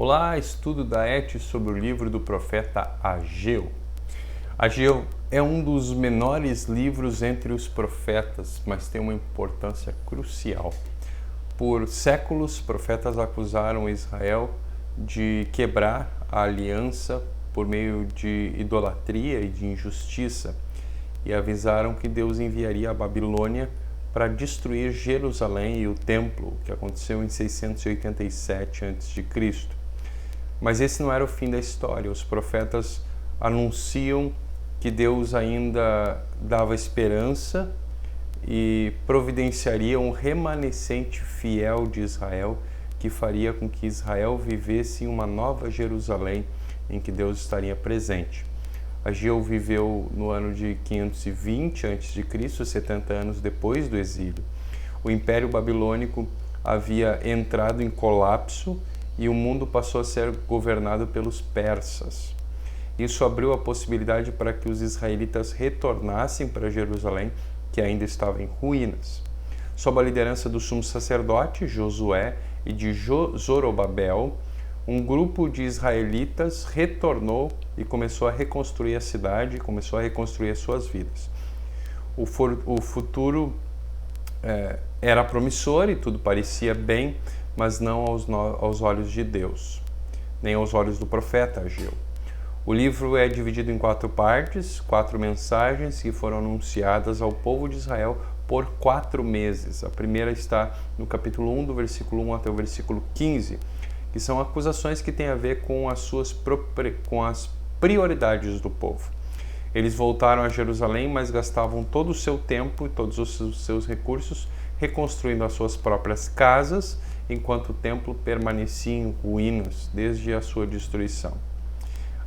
Olá, estudo da ET sobre o livro do profeta Ageu. Ageu é um dos menores livros entre os profetas, mas tem uma importância crucial. Por séculos, profetas acusaram Israel de quebrar a aliança por meio de idolatria e de injustiça e avisaram que Deus enviaria a Babilônia para destruir Jerusalém e o templo, que aconteceu em 687 a.C. Mas esse não era o fim da história. Os profetas anunciam que Deus ainda dava esperança e providenciaria um remanescente fiel de Israel que faria com que Israel vivesse em uma nova Jerusalém em que Deus estaria presente. Ageu viveu no ano de 520 a.C., 70 anos depois do exílio. O Império Babilônico havia entrado em colapso e o mundo passou a ser governado pelos persas. Isso abriu a possibilidade para que os israelitas retornassem para Jerusalém, que ainda estava em ruínas. Sob a liderança do sumo sacerdote Josué e de Zorobabel, um grupo de israelitas retornou e começou a reconstruir a cidade, começou a reconstruir as suas vidas. O futuro era promissor e tudo parecia bem, mas não aos olhos de Deus, nem aos olhos do profeta Ageu. O livro é dividido em 4 partes, 4 mensagens que foram anunciadas ao povo de Israel por 4 meses. A primeira está no capítulo 1, do versículo 1 até o versículo 15, que são acusações que têm a ver com as prioridades do povo. Eles voltaram a Jerusalém, mas gastavam todo o seu tempo e todos os seus recursos reconstruindo as suas próprias casas, enquanto o templo permanecia em ruínas desde a sua destruição.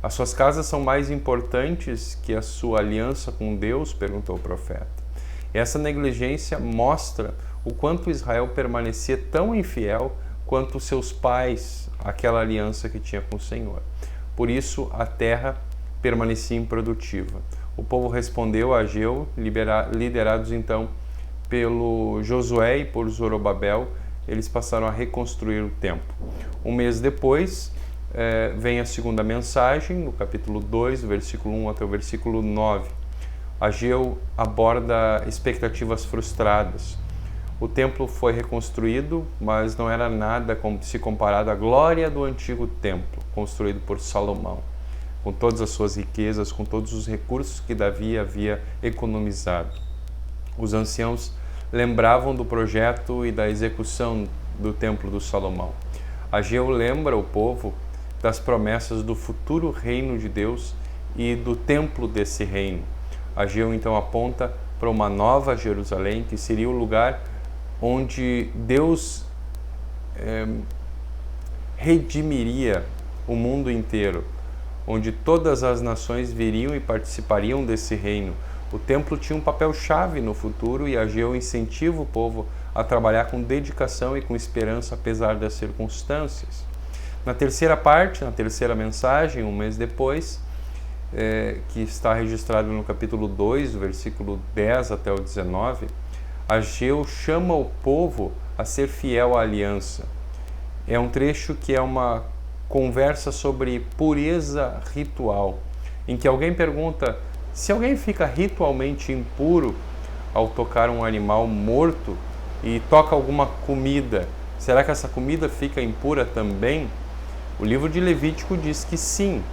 As suas casas são mais importantes que a sua aliança com Deus? Perguntou o profeta. Essa negligência mostra o quanto Israel permanecia tão infiel quanto seus pais, aquela aliança que tinha com o Senhor. Por isso, a terra permanecia improdutiva. O povo respondeu a Ageu, liderados então pelo Josué e por Zorobabel, eles passaram a reconstruir o templo. Um mês depois, vem a segunda mensagem, no capítulo 2, do versículo 1 até o versículo 9. Ageu aborda expectativas frustradas. O templo foi reconstruído, mas não era nada se comparado à glória do antigo templo, construído por Salomão, com todas as suas riquezas, com todos os recursos que Davi havia economizado. Os anciãos lembravam do projeto e da execução do templo do Salomão. Ageu lembra o povo das promessas do futuro reino de Deus e do templo desse reino. Ageu então aponta para uma nova Jerusalém, que seria o lugar onde Deus redimiria o mundo inteiro, onde todas as nações viriam e participariam desse reino. O templo tinha um papel-chave no futuro e Ageu incentiva o povo a trabalhar com dedicação e com esperança, apesar das circunstâncias. Na terceira parte, na terceira mensagem, um mês depois, que está registrado no capítulo 2, do versículo 10 até o 19, Ageu chama o povo a ser fiel à aliança. É um trecho que é uma conversa sobre pureza ritual, em que alguém pergunta: se alguém fica ritualmente impuro ao tocar um animal morto e toca alguma comida, será que essa comida fica impura também? O livro de Levítico diz que sim.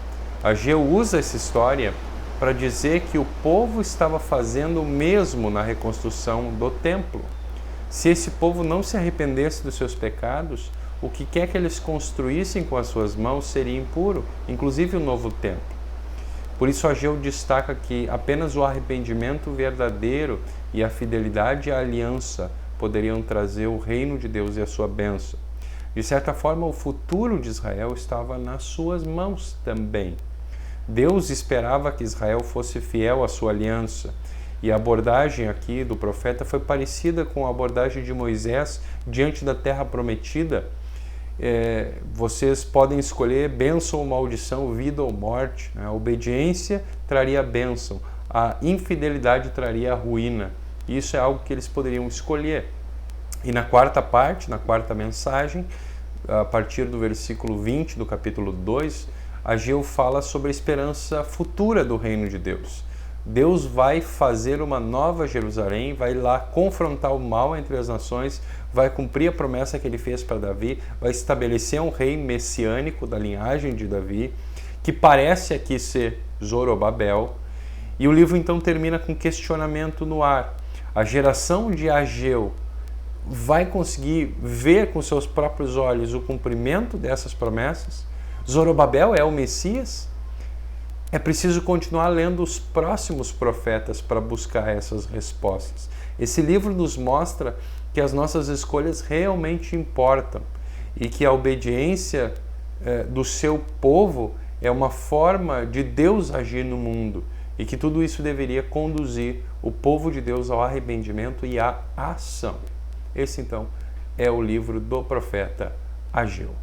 Ageu usa essa história para dizer que o povo estava fazendo o mesmo na reconstrução do templo. Se esse povo não se arrependesse dos seus pecados, o que quer que eles construíssem com as suas mãos seria impuro, inclusive o novo templo. Por isso, Ageu destaca que apenas o arrependimento verdadeiro e a fidelidade à aliança poderiam trazer o reino de Deus e a sua bênção. De certa forma, o futuro de Israel estava nas suas mãos também. Deus esperava que Israel fosse fiel à sua aliança. E a abordagem aqui do profeta foi parecida com a abordagem de Moisés diante da terra prometida. Vocês podem escolher bênção ou maldição, vida ou morte. A obediência traria a bênção, a infidelidade traria a ruína. Isso é algo que eles poderiam escolher. E na quarta parte, na quarta mensagem, a partir do versículo 20 do capítulo 2, Ageu fala sobre a esperança futura do reino de Deus. Deus vai fazer uma nova Jerusalém, vai lá confrontar o mal entre as nações, vai cumprir a promessa que ele fez para Davi, vai estabelecer um rei messiânico da linhagem de Davi, que parece aqui ser Zorobabel. E o livro então termina com questionamento no ar. A geração de Ageu vai conseguir ver com seus próprios olhos o cumprimento dessas promessas? Zorobabel é o Messias? É preciso continuar lendo os próximos profetas para buscar essas respostas. Esse livro nos mostra que as nossas escolhas realmente importam e que a obediência do seu povo é uma forma de Deus agir no mundo e que tudo isso deveria conduzir o povo de Deus ao arrependimento e à ação. Esse, então, é o livro do profeta Ageu.